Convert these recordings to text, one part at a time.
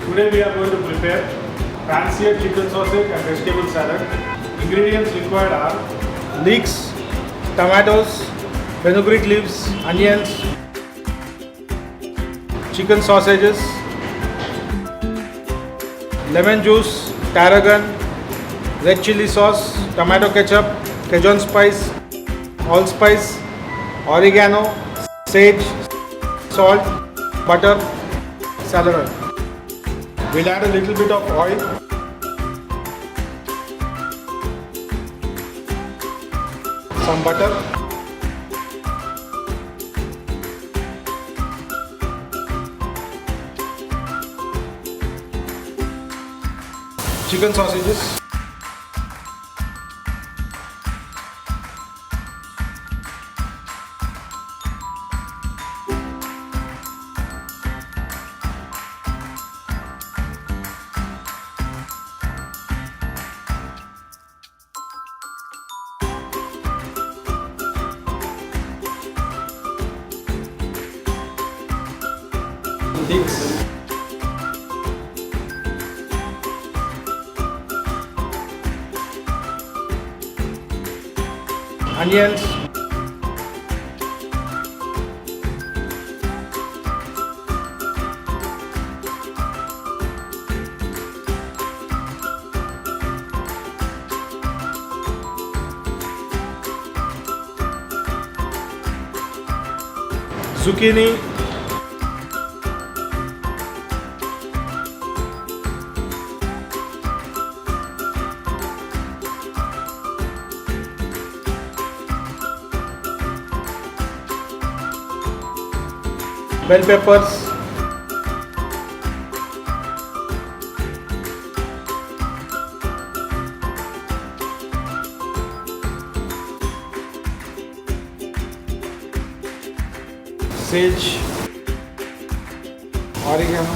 Today we are going to prepare fancier chicken sausage and vegetable salad. Ingredients required are leeks, tomatoes, fenugreek leaves, onions, chicken sausages, lemon juice, tarragon, red chili sauce, tomato ketchup, Cajun spice, allspice, oregano, sage, salt, butter, salad oil. We'll add a little bit of oil. Some butter. Chicken sausages. Leeks, onions, zucchini, bell peppers, sage, oregano,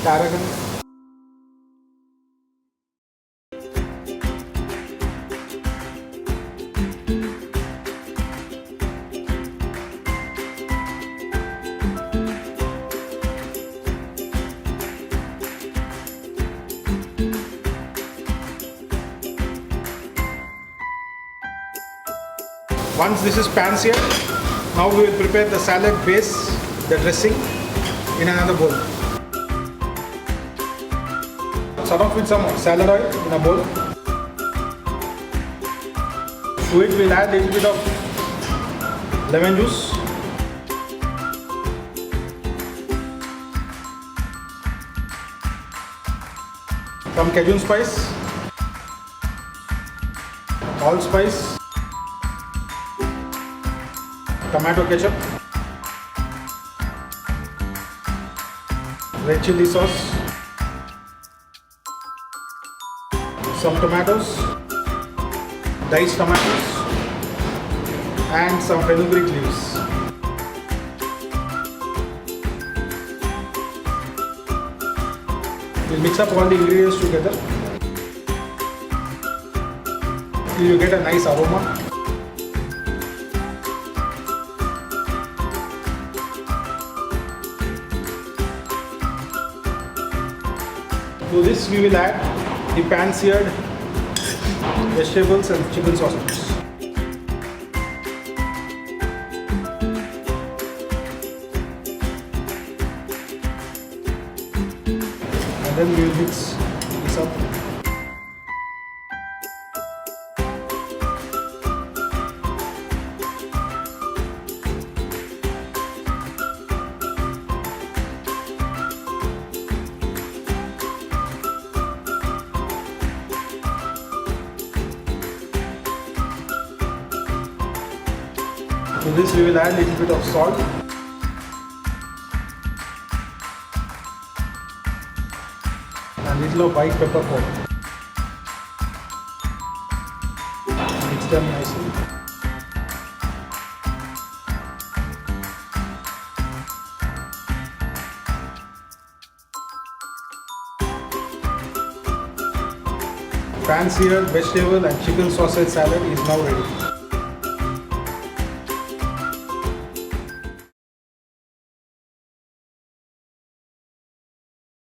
tarragon, Once this is pan-seared, now we will prepare the salad base, the dressing, in another bowl. Start off with some salad oil in a bowl. To it we will add a little bit of lemon juice, some Cajun spice, allspice, tomato ketchup, red chili sauce, some tomatoes, diced tomatoes, and some fenugreek leaves. We'll mix up all the ingredients together till you get a nice aroma. To this we will add the pan-seared vegetables and chicken sausages. And then we will mix this up. To this we will add a little bit of salt, and little of white pepper powder. Mix them nicely. Pan-seared vegetable and chicken sausage salad is now ready.